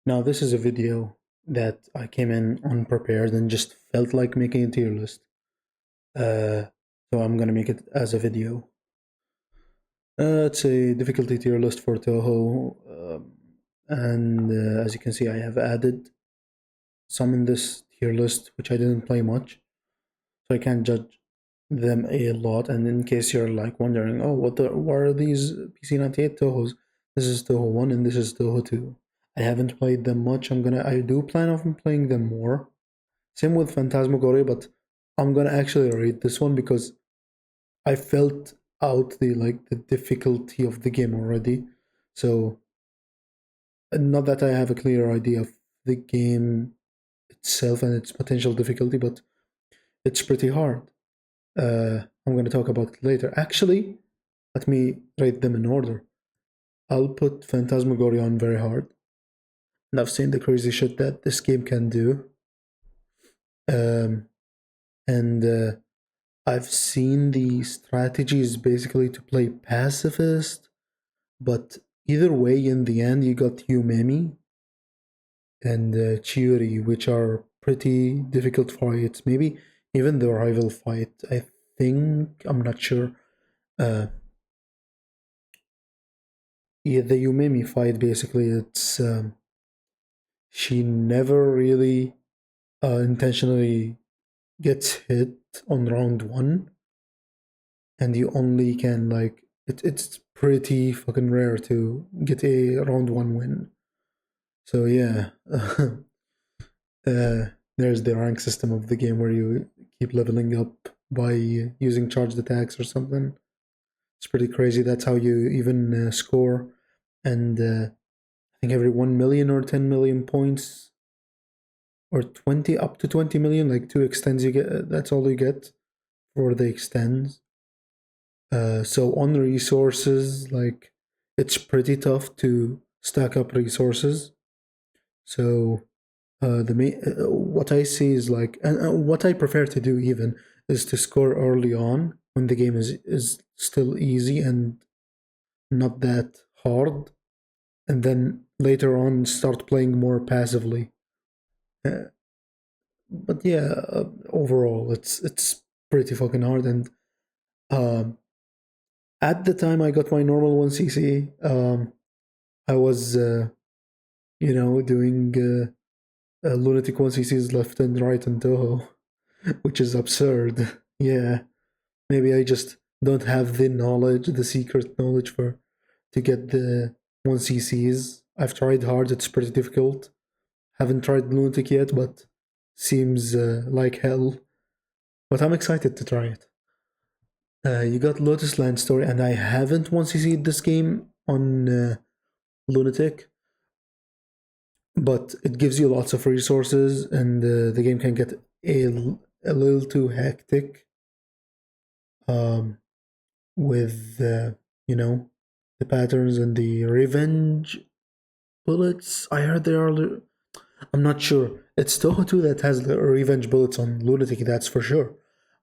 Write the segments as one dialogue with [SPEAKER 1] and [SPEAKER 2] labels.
[SPEAKER 1] Now, this is a video that I came in unprepared and just felt like making a tier list. Uh, so I'm gonna make it as a video. It's a difficulty tier list for Touhou, and as you can see, I have added some in this tier list which I didn't play much, so I can't judge them a lot. And in case you're like wondering, oh, what are these PC98 Touhous? This is Touhou 1 and this is Touhou 2. I haven't played them much. I do plan on playing them more. Same with Phantasmagoria, but I'm gonna actually read this one because I felt out the difficulty of the game already. So not that I have a clear idea of the game itself and its potential difficulty, but it's pretty hard. I'm gonna talk about it later. Actually, let me rate them in order. I'll put Phantasmagoria on very hard, and I've seen the crazy shit that this game can do. And I've seen the strategies basically to play pacifist, but either way, in the end, you got Yumemi and Chiuri, which are pretty difficult fights. Maybe even the rival fight. I think I'm not sure. Uh, yeah, the Yumemi fight basically, it's she never really intentionally gets hit on round one, and you only can it's pretty fucking rare to get a round one win. So yeah, there's the rank system of the game where you keep leveling up by using charged attacks or something. It's pretty crazy. That's how you even score. And I think every 1 million or 10 million points, or 20 up to 20 million, like two extends you get. That's all you get for the extends. So on resources, like it's pretty tough to stack up resources. So what I see is like, and what I prefer to do even is to score early on when the game is still easy and not that hard, and then later on start playing more passively. Uh, but yeah, overall it's pretty fucking hard. And um, at the time I got my normal 1cc, I was doing lunatic 1cc's left and right in Toho, which is absurd. Yeah, maybe I just don't have the knowledge, the secret knowledge for to get the 1cc's. I've tried hard, it's pretty difficult. Haven't tried lunatic yet, but seems like hell. But I'm excited to try it. You got Lotus Land Story, and I haven't 1cc'd this game on lunatic, but it gives you lots of resources, and the game can get a little too hectic um, with you know the patterns and the revenge bullets. I heard there are. I'm not sure. It's Toho 2 that has the revenge bullets on Lunatic, that's for sure.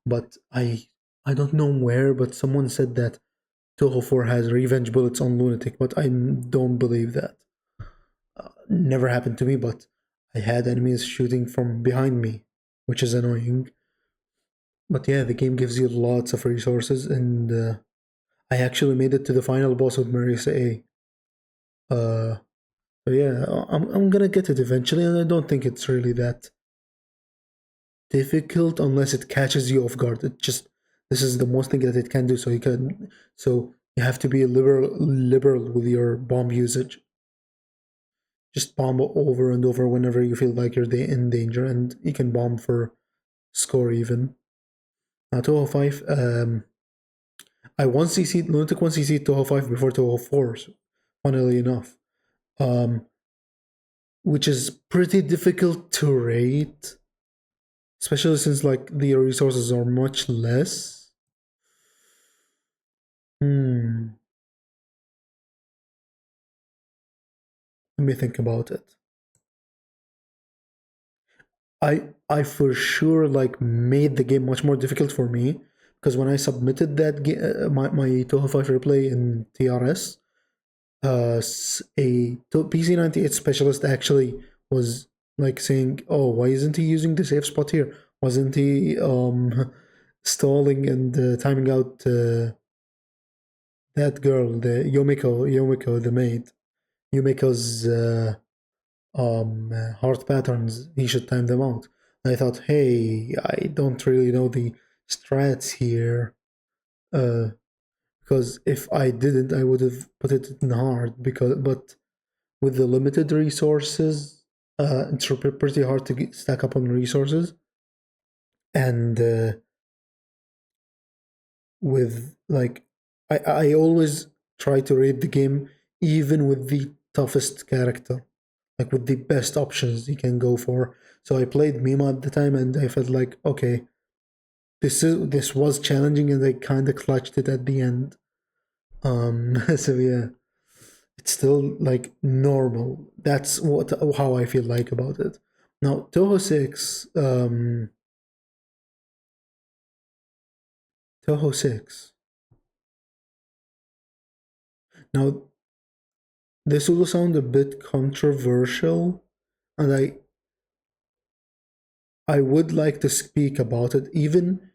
[SPEAKER 1] But I don't know where, but someone said that Toho 4 has revenge bullets on Lunatic, but I don't believe that. Never happened to me, but I had enemies shooting from behind me, which is annoying. But yeah, the game gives you lots of resources, and I actually made it to the final boss with Marisa A. Uh, so yeah, I'm gonna get it eventually, and I don't think it's really that difficult unless it catches you off guard. It just this is the most thing that it can do. So you have to be liberal with your bomb usage. Just bomb over and over whenever you feel like you're in danger, and you can bomb for score even. Now 205, I 1cc Lunatic 1cc 205 before 204, funnily enough, um, which is pretty difficult to rate, especially since like the resources are much less. Hmm. Let me think about it. I for sure like made the game much more difficult for me because when I submitted that my Toho 5 replay in TRS, PC98 specialist actually was like saying, "Oh, why isn't he using the safe spot here? Wasn't he stalling and timing out that girl, the Yomiko, the maid, Yumiko's heart patterns? He should time them out." And I thought, hey, I don't really know the strats here. Uh, because if I didn't, I would have put it in hard. But with the limited resources, it's pretty hard to stack up on resources. And with like, I always try to rate the game even with the toughest character, like with the best options you can go for. So I played Mima at the time, and I felt like, okay, this was challenging, and I kind of clutched it at the end. So yeah, it's still like normal. That's what how I feel like about it. Now Touhou 6. Now this will sound a bit controversial, and I would like to speak about it even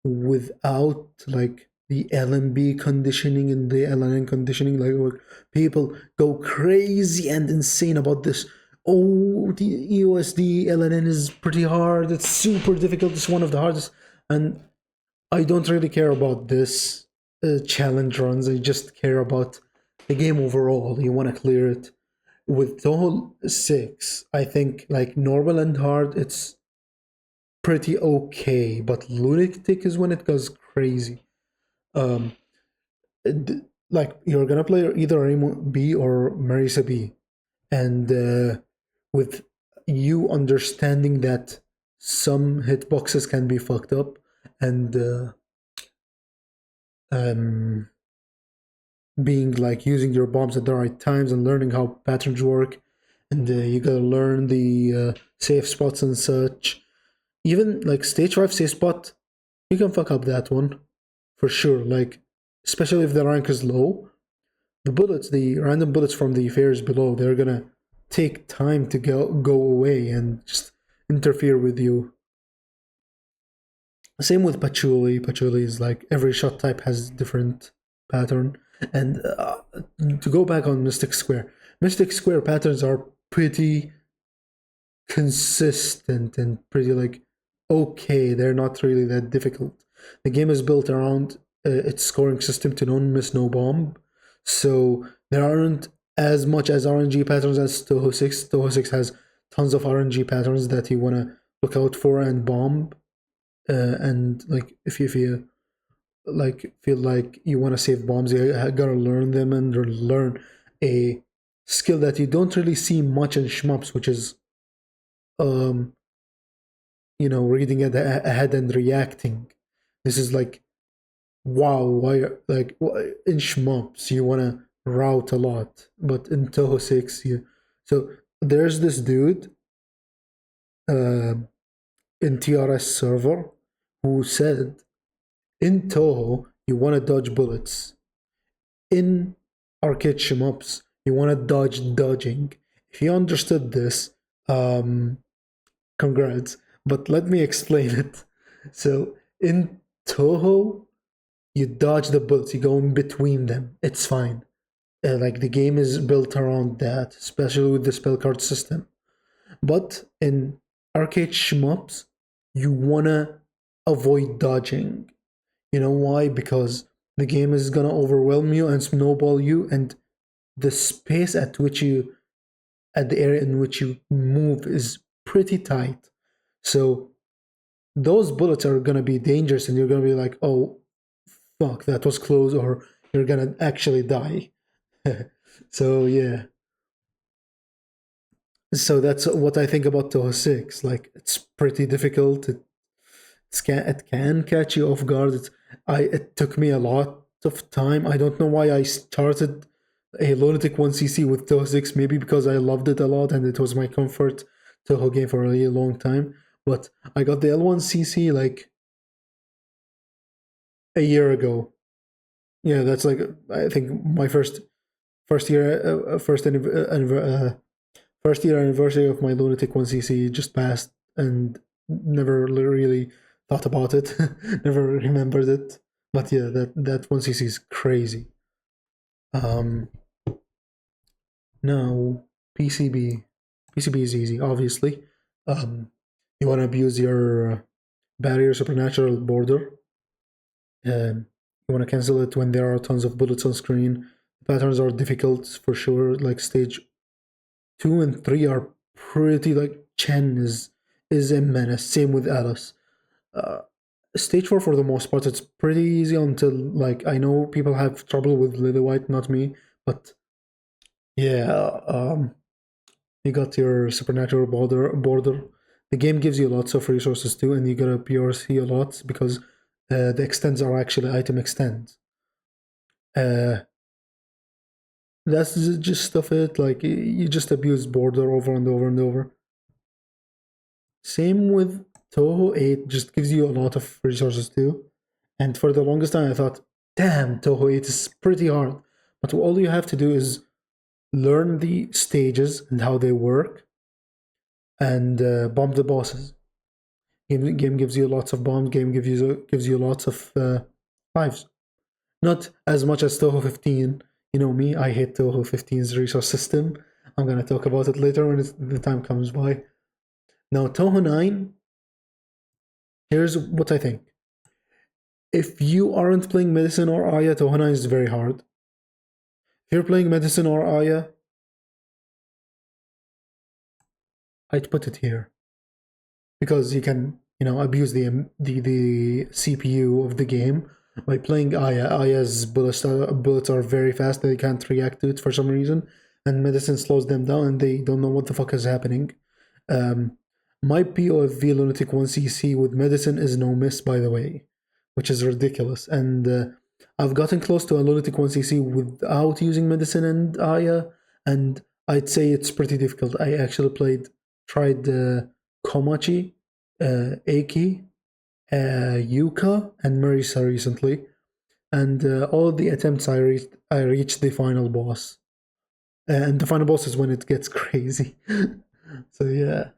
[SPEAKER 1] without like the LMB conditioning and the LNN conditioning. Like where people go crazy and insane about this. Oh, the EOSD LNN is pretty hard. It's super difficult. It's one of the hardest. And I don't really care about this challenge runs. I just care about the game overall. You want to clear it. With Touhou 6, I think like normal and hard, it's pretty okay, but lunatic is when it goes crazy. Um, like you're gonna play either Remo B or Marisa B, and with you understanding that some hitboxes can be fucked up, and um, being like using your bombs at the right times and learning how patterns work, and you gotta learn the safe spots and such. Even like stage 5 safe spot, you can fuck up that one for sure. Like, especially if the rank is low, the random bullets from the fairs below, they're gonna take time to go away and just interfere with you. Same with patchouli. Patchouli is like every shot type has different pattern. And to go back on Mystic Square patterns are pretty consistent and pretty like okay. They're not really that difficult. The game is built around its scoring system to non miss no bomb, so there aren't as much as RNG patterns as Touhou 6. Touhou 6 has tons of RNG patterns that you wanna look out for and bomb. And like if you like feel like you want to save bombs, you gotta learn them and learn a skill that you don't really see much in shmups, which is um reading it ahead and reacting. This is like wow, why like in shmups you want to route a lot, but in Touhou 6 you so there's this dude uh, in TRS server who said in Touhou you want to dodge bullets, in arcade shmups you want to dodging. If you understood this, um congrats, but let me explain it. So in Touhou you dodge the bullets, you go in between them. It's fine. Like the game is built around that, especially with the spell card system. But in arcade shmups, you wanna avoid dodging. You know why? Because the game is gonna overwhelm you and snowball you, and the space at the area in which you move is pretty tight. So those bullets are gonna be dangerous, and you're gonna be like, oh fuck, that was close, or you're gonna actually die. So yeah, so that's what I think about Toho 6. Like it's pretty difficult. It can catch you off guard. It took me a lot of time. I don't know why I started a Lunatic 1cc with Toho 6. Maybe because I loved it a lot and it was my comfort Toho game for a really long time. But I got the L1cc like a year ago. Yeah, that's like I think my first first year, first year anniversary of my Lunatic 1cc just passed, and never really thought about it, never remembered it. But yeah, that 1cc is crazy. Um, Now PCB, PCB is easy, obviously. You want to abuse your barrier supernatural border. You want to cancel it when there are tons of bullets on screen. Patterns are difficult for sure. Like stage 2 and 3 are pretty like Chen is a menace. Same with Alice. Uh, Stage 4 for the most part it's pretty easy until like I know people have trouble with Lily White, not me, but yeah. You got your supernatural border. The game gives you lots of resources too, and you gotta PRC a lot because the extends are actually item extends. Uh, that's just stuff it. Like you just abuse border over and over and over. Same with Touhou 8, just gives you a lot of resources too. And for the longest time, I thought, damn, Touhou 8 is pretty hard. But all you have to do is learn the stages and how they work, and bomb the bosses. Game gives you lots of bombs. Game gives you lots of lives. Not as much as Touhou 15. You know me, I hate Touhou 15's resource system. I'm gonna talk about it later when the time comes by. Now Touhou 9. Here's what I think. If you aren't playing Medicine or Aya, Touhou 9 is very hard. If you're playing Medicine or Aya, I'd put it here because you can abuse the CPU of the game by playing Aya. Aya's bullets are very fast. They can't react to it for some reason, and Medicine slows them down, and they don't know what the fuck is happening. Um, my POV Lunatic 1cc with Medicine is no miss, by the way, which is ridiculous. And I've gotten close to a Lunatic 1cc without using Medicine and Aya, and I'd say it's pretty difficult. I actually tried Komachi, Eiki, Yuka, and Marisa recently, and all the attempts I reached the final boss, and the final boss is when it gets crazy. So yeah.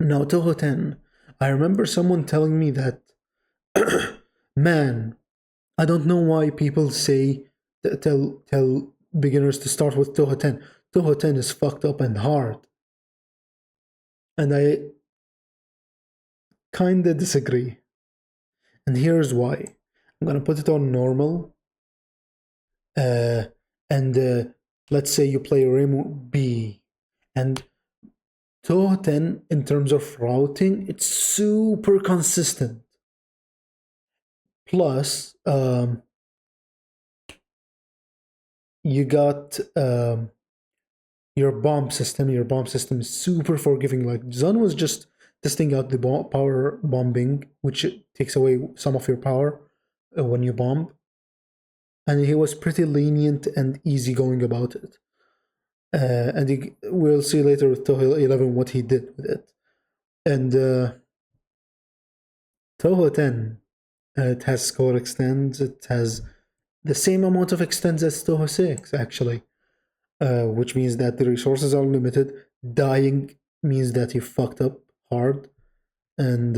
[SPEAKER 1] Now Touhou 10, I remember someone telling me that, man, I don't know why people say tell beginners to start with Touhou 10. Touhou 10 is fucked up and hard, and I kinda disagree. And here's why. I'm gonna put it on normal. Uh, and let's say you play Rim B, and Touhou 10 in terms of routing, it's super consistent. Plus, you got your bomb system. Your bomb system is super forgiving. Like Zun was just testing out the power bombing, which takes away some of your power when you bomb, and he was pretty lenient and easygoing about it. And we'll see later with Touhou 11 what he did with it. And Touhou 10, it has score extends. It has the same amount of extends as Touhou 6, actually, which means that the resources are limited. Dying means that you fucked up hard. And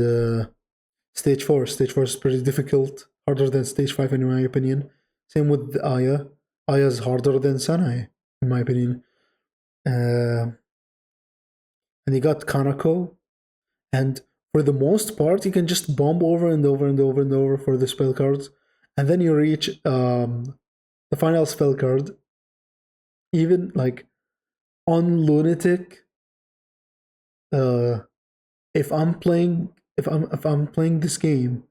[SPEAKER 1] stage 4 is pretty difficult, harder than stage 5 in my opinion. Same with Aya. Aya's harder than Sanae, in my opinion. And you got Kanako, and for the most part, you can just bomb over and over and over and over for the spell cards, and then you reach the final spell card. Even like on Lunatic, uh, if I'm playing this game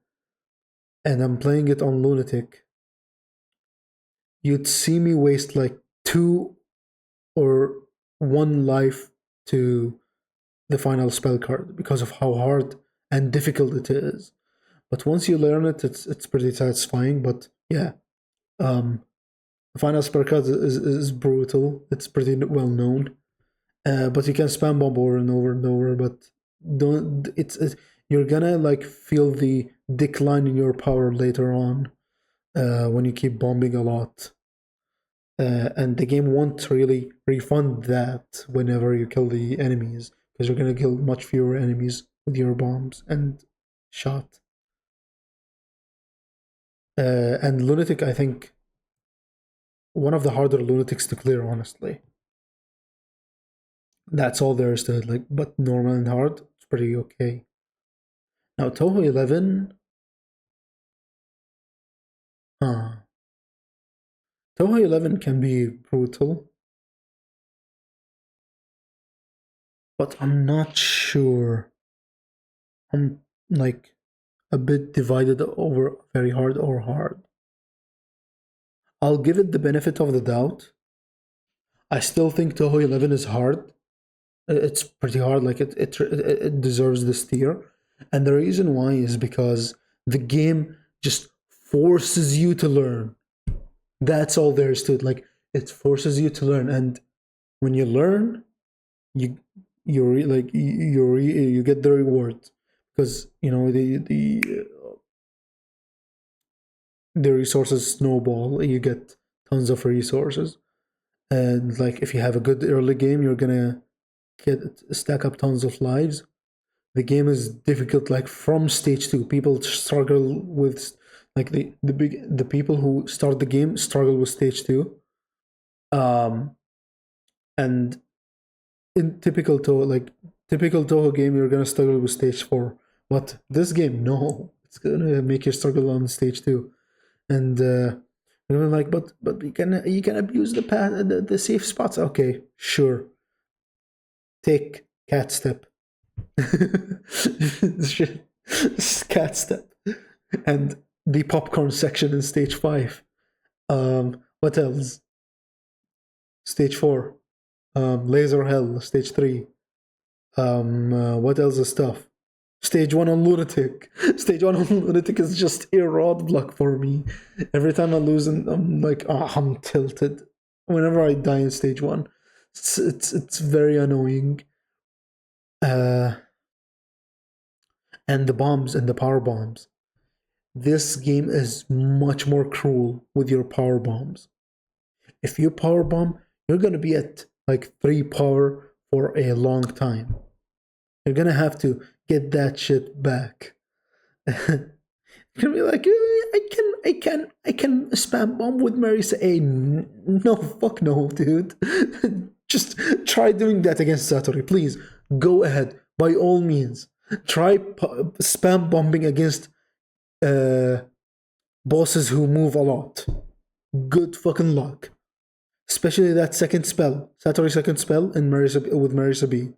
[SPEAKER 1] and I'm playing it on Lunatic, you'd see me waste like 2 or 1 life to the final spell card because of how hard and difficult it is. But once you learn it, it's pretty satisfying. But yeah, the final spell card is brutal. It's pretty well known. But you can spam bomb over and over and over. But don't it's you're gonna like feel the decline in your power later on when you keep bombing a lot. and the game won't really refund that whenever you kill the enemies, because you're gonna kill much fewer enemies with your bombs and shot. And lunatic, I think, one of the harder lunatics to clear, honestly. That's all there is to it. Like, but normal and hard, it's pretty okay. Now Touhou 11, huh? Touhou 11 can be brutal, but I'm not sure. I'm like a bit divided over very hard or hard. I'll give it the benefit of the doubt. I still think Touhou 11 is hard. It's pretty hard. Like it deserves this tier, and the reason why is because the game just forces you to learn. That's all there is to it. Like it forces you to learn, and when you learn, you you get the reward, because you know the resources snowball. You get tons of resources, and like if you have a good early game, you're gonna get stack up tons of lives. The game is difficult, like from stage 2. People struggle with, like the people who start the game struggle with stage 2. And in typical Toho game, you're gonna struggle with stage 4. But this game, no, it's gonna make you struggle on stage 2. And you're like, but you can abuse the safe spots. Okay, sure. Take cat step. Cat step. And the popcorn section in stage 5. What else? Stage 4. Laser hell, stage 3. What else is stuff? Stage 1 on lunatic. Stage 1 on lunatic is just a roadblock for me. Every time I lose, and I'm like, oh, I'm tilted. Whenever I die in stage 1, it's very annoying. And the bombs and the power bombs. This game is much more cruel with your power bombs. If you power bomb, you're gonna be at like 3 power for a long time. You're gonna have to get that shit back. You're gonna be like, I can spam bomb with Marisa A. No, fuck no, dude. Just try doing that against Satori, please. Go ahead, by all means. Try spam bombing against uh, bosses who move a lot. Good fucking luck. Especially that second spell, Satori second spell in with Marisa B.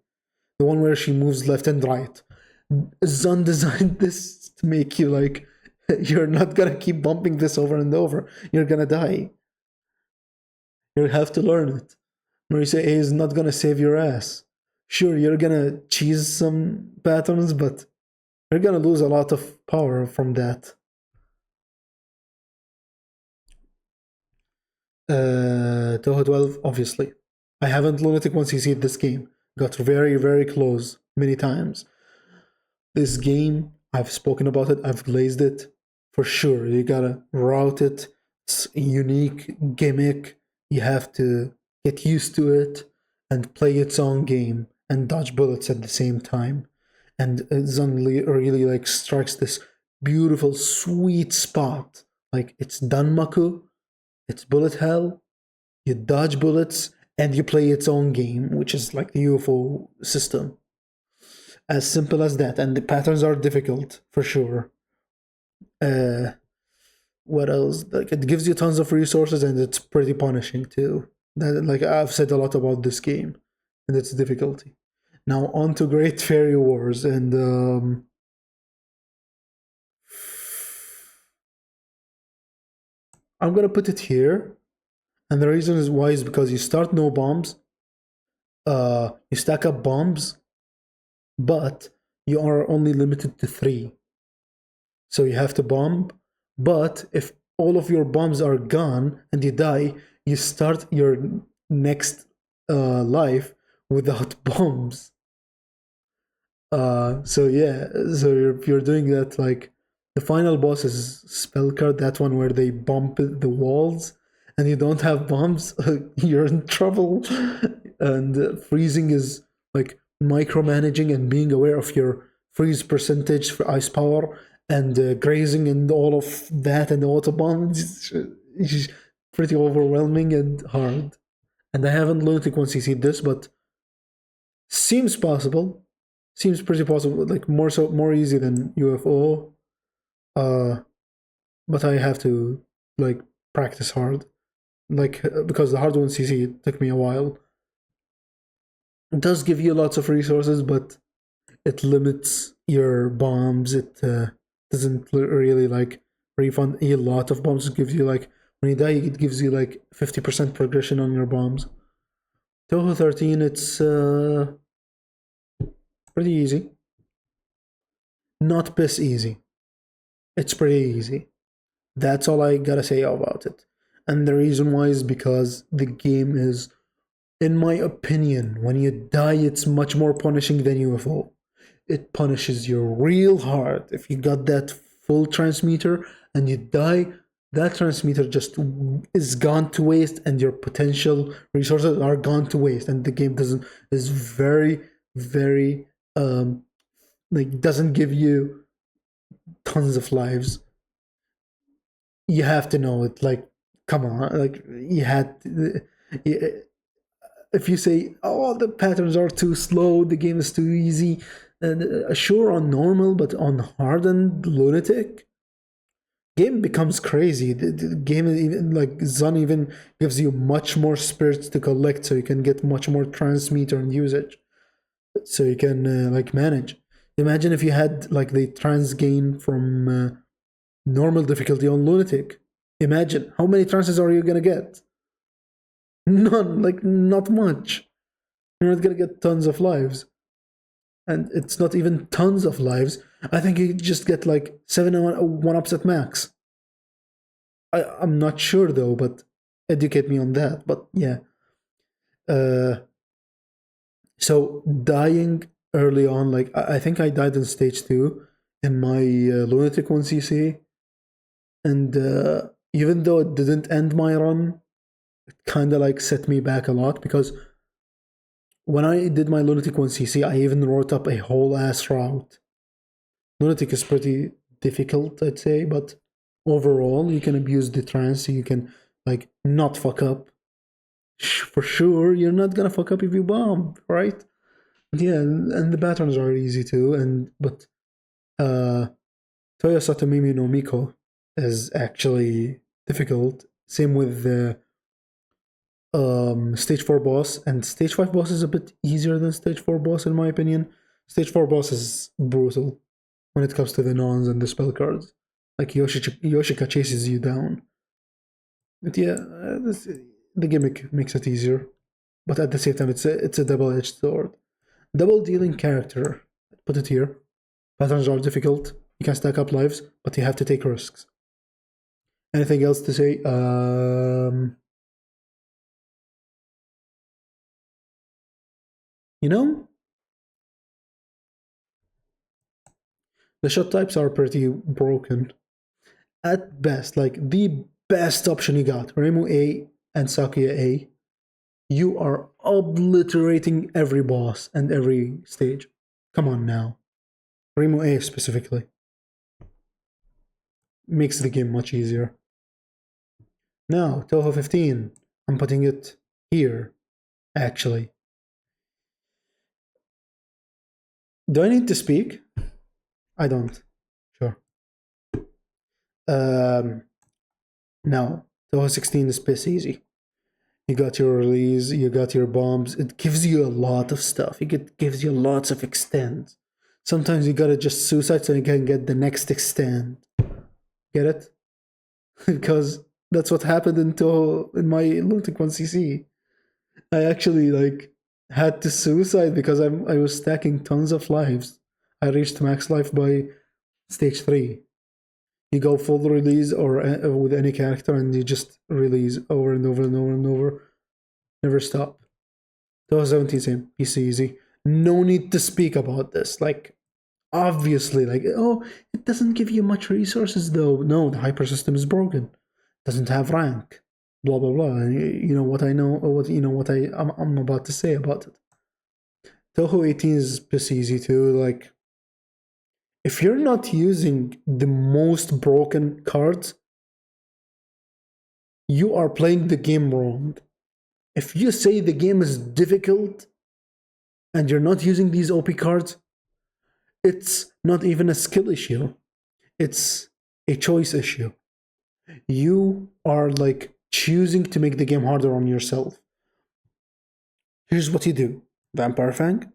[SPEAKER 1] The one where she moves left and right. Zun designed this to make you like, you're not gonna keep bumping this over and over. You're gonna die. You have to learn it. Marisa A is not gonna save your ass. Sure, you're gonna cheese some patterns, but you're gonna lose a lot of power from that. Touhou 12, obviously. I haven't Lunatic once you see this game. Got very, very close many times. This game, I've spoken about it, I've glazed it. For sure, you gotta route it. It's a unique gimmick. You have to get used to it and play its own game and dodge bullets at the same time. And Zun really like strikes this beautiful, sweet spot. Like it's Danmaku, it's bullet hell, you dodge bullets, and you play its own game, which is like the UFO system. As simple as that, and the patterns are difficult for sure. Uh, what else? Like it gives you tons of resources, and it's pretty punishing too. That, like I've said a lot about this game and its difficulty. Now on to Great Fairy Wars, and I'm gonna put it here. And the reason is why is because you start no bombs, you stack up bombs, but you are only limited to 3. So you have to bomb, but if all of your bombs are gone and you die, you start your next life without bombs. So yeah, so you're doing that. Like the final boss is spell card, that one where they bump the walls, and you don't have bombs, you're in trouble. And freezing is like micromanaging and being aware of your freeze percentage for ice power and grazing and all of that and the auto bombs. It's pretty overwhelming and hard. And I haven't lunatic once you see this, but seems possible. Seems pretty possible. Like more easy than UFO. Uh, but I have to like practice hard. Like because the hard one CC it took me a while. It does give you lots of resources, but it limits your bombs. It doesn't really like refund a lot of bombs. It gives you like when you die, it gives you like 50% progression on your bombs. Touhou 13, it's pretty easy. Not piss easy. It's pretty easy. That's all I gotta say about it. And the reason why is because the game is, in my opinion, when you die, it's much more punishing than UFO. It punishes you real hard. If you got that full transmitter and you die, that transmitter just is gone to waste, and your potential resources are gone to waste. And the game doesn't is very, very like doesn't give you tons of lives. You have to know it. Like, come on, like you had. If you say, "Oh, the patterns are too slow, the game is too easy," and sure on normal, but on hardened lunatic, game becomes crazy. The game even like Zun even gives you much more spirits to collect, so you can get much more transmitter and usage, so you can like manage. Imagine if you had like the trans gain from normal difficulty on lunatic. Imagine how many trances are you gonna get? None, like not much. You're not gonna get tons of lives. And it's not even tons of lives. I think you just get like 7 1-ups at max. I'm not sure though, but educate me on that. But yeah. Uh, so dying early on, like I think I died in stage 2 in my lunatic 1cc, and even though it didn't end my run, it kind of like set me back a lot because when I did my Lunatic 1cc, I even wrote up a whole ass route. Lunatic is pretty difficult, I'd say, but overall, you can abuse the trance, you can like not fuck up. For sure, you're not gonna fuck up if you bomb, right? Yeah, and the patterns are easy too, and but uh Toya Satomimi no Miko is actually difficult. Same with the stage 4 boss, and stage 5 boss is a bit easier than stage 4 boss in my opinion. Stage 4 boss is brutal when it comes to the nons and the spell cards. Like Yoshika chases you down. But yeah, the gimmick makes it easier, but at the same time it's a double-edged sword. Double dealing character, put it here. Patterns are difficult, you can stack up lives, but you have to take risks. Anything else to say? You know, the shot types are pretty broken. At best, like the best option you got, Remu A and Sakuya A, you are obliterating every boss and every stage. Come on now. Remu A specifically. Makes the game much easier. Now, Touhou 15. I'm putting it here, actually. Do I need to speak? I don't. Sure. Now, Touhou 16 is piss easy. You got your release, you got your bombs. It gives you a lot of stuff. It gives you lots of extend. Sometimes you gotta just suicide so you can get the next extend. Get it? Because that's what happened in my Lunatic 1cc. I actually like had to suicide because I was stacking tons of lives. I reached max life by stage 3. You go full release or with any character and you just release over and over and over and over. Never stop. That was 17 same. Easy, easy. No need to speak about this. Like, obviously, like, oh, it doesn't give you much resources though. No, the hyper system is broken. Doesn't have rank. blah blah blah. You know what I know, or what you know what I'm about to say about it. Touhou 18 is piss easy too. Like, if you're not using the most broken cards, you are playing the game wrong. If you say the game is difficult and you're not using these OP cards, it's not even a skill issue. It's a choice issue. You are like choosing to make the game harder on yourself. Here's what you do: Vampire Fang,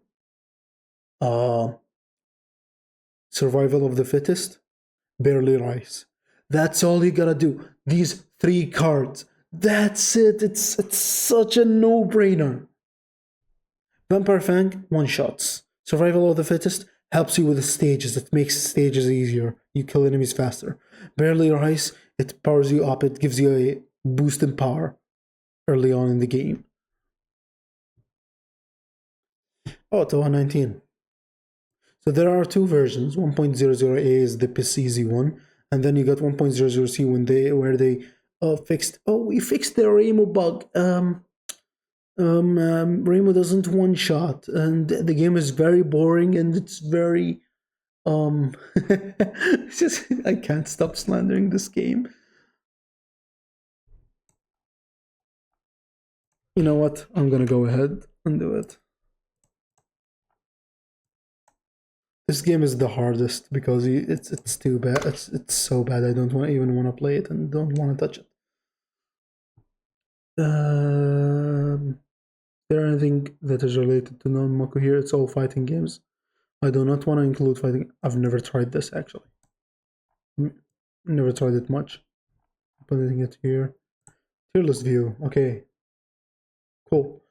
[SPEAKER 1] uh, Survival of the Fittest, Barely Rise. That's all you gotta do. These three cards. That's it. It's such a no-brainer. Vampire Fang, one shots. Survival of the Fittest helps you with the stages. It makes stages easier. You kill enemies faster. Barely Rise, it powers you up. It gives you a boost in power early on in the game. Oh, Touhou 19. So there are two versions. 1.00a is the piss easy one, and then you got 1.00c where they fixed. Oh, we fixed the Remo bug. Remo doesn't one shot, and the game is very boring, and it's very it's just I can't stop slandering this game. You know what? I'm gonna go ahead and do it. This game is the hardest because it's too bad. It's so bad. I don't even want to play it and don't want to touch it. Is there anything that is related to non-Moku here? It's all fighting games. I do not want to include fighting. I've never tried this actually. Never tried it much. Putting it here. Tier list view. Okay. Cool.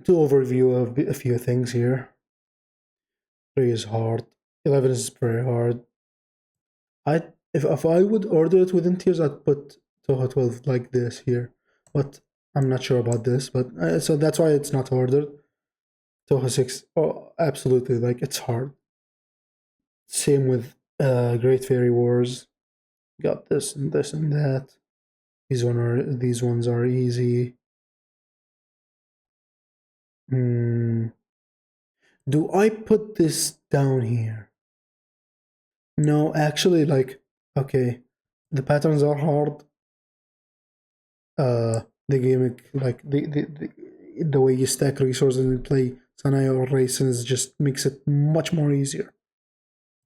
[SPEAKER 1] To overview a few things here. 3 is hard. 11 is very hard. If I would order it within tiers, I'd put Touhou 12 like this here. But I'm not sure about this. But so that's why it's not ordered. Touhou 6, oh, absolutely, like it's hard. Same with Great Fairy Wars. Got this and this and that. These ones are easy. Do I put this down here? No, actually, like, okay, the patterns are hard. The gimmick, like the way you stack resources and play Sanaya or Raisins just makes it much more easier,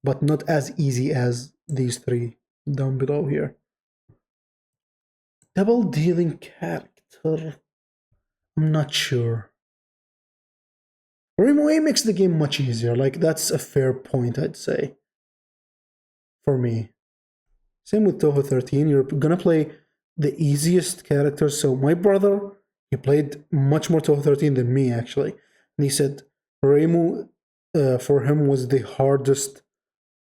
[SPEAKER 1] but not as easy as these three down below here. Double dealing character. I'm not sure. Rimway makes the game much easier. Like, that's a fair point, I'd say. For me. Same with Touhou 13. You're gonna play the easiest characters. So my brother, he played much more Touhou 13 than me, actually. And he said Reimu, for him, was the hardest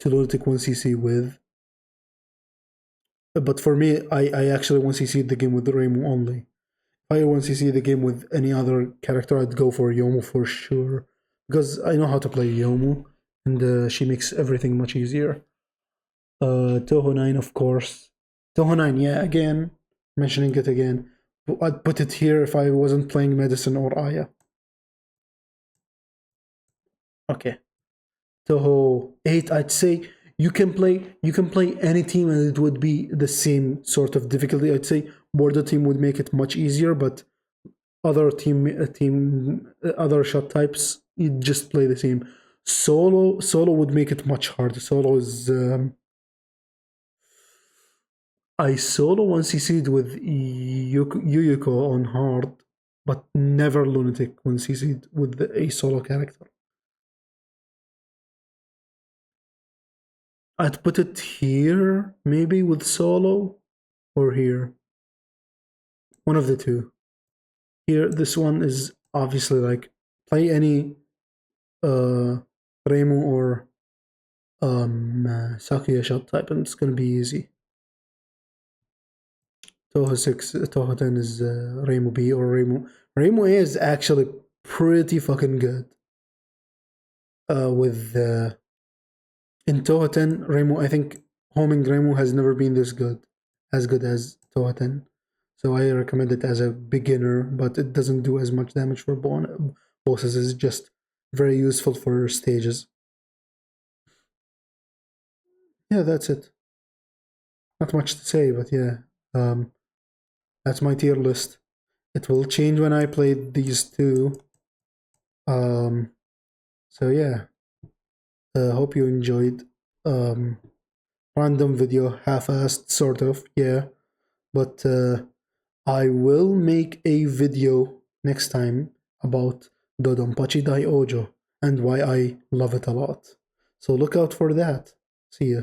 [SPEAKER 1] to lunatic 1cc with. But for me, I actually 1cc the game with Reimu only. If I 1cc the game with any other character, I'd go for Yomu for sure. Because I know how to play Yomu, and she makes everything much easier. Touhou 9, of course. Touhou 9, yeah, again, mentioning it again. I'd put it here if I wasn't playing Medicine or Aya. Okay. Touhou 8, I'd say you can play any team and it would be the same sort of difficulty. I'd say Border team would make it much easier, but other other shot types, you just play the same. Solo would make it much harder. Solo is I solo 1cc'd with Yuyuko on hard, but never Lunatic 1cc'd with a solo character. I'd put it here, maybe with solo, or here. One of the two. Here, this one is obviously like play any Reimu or Sakuya shot type, and it's gonna be easy. Touhou 6, Touhou 10 is Reimu B or Reimu. Reimu A is actually pretty fucking good. With in Touhou 10, Reimu, I think homing Reimu has never been this good, as Touhou 10. So I recommend it as a beginner, but it doesn't do as much damage for bosses. It's just very useful for stages. Yeah, that's it. Not much to say, but yeah, um, that's my tier list. It will change when I play these two. Um, so yeah, hope you enjoyed. Um, Random video, half-assed, sort of, yeah. But I will make a video next time about Dodonpachi Dai Ojo and why I love it a lot. So look out for that. See ya.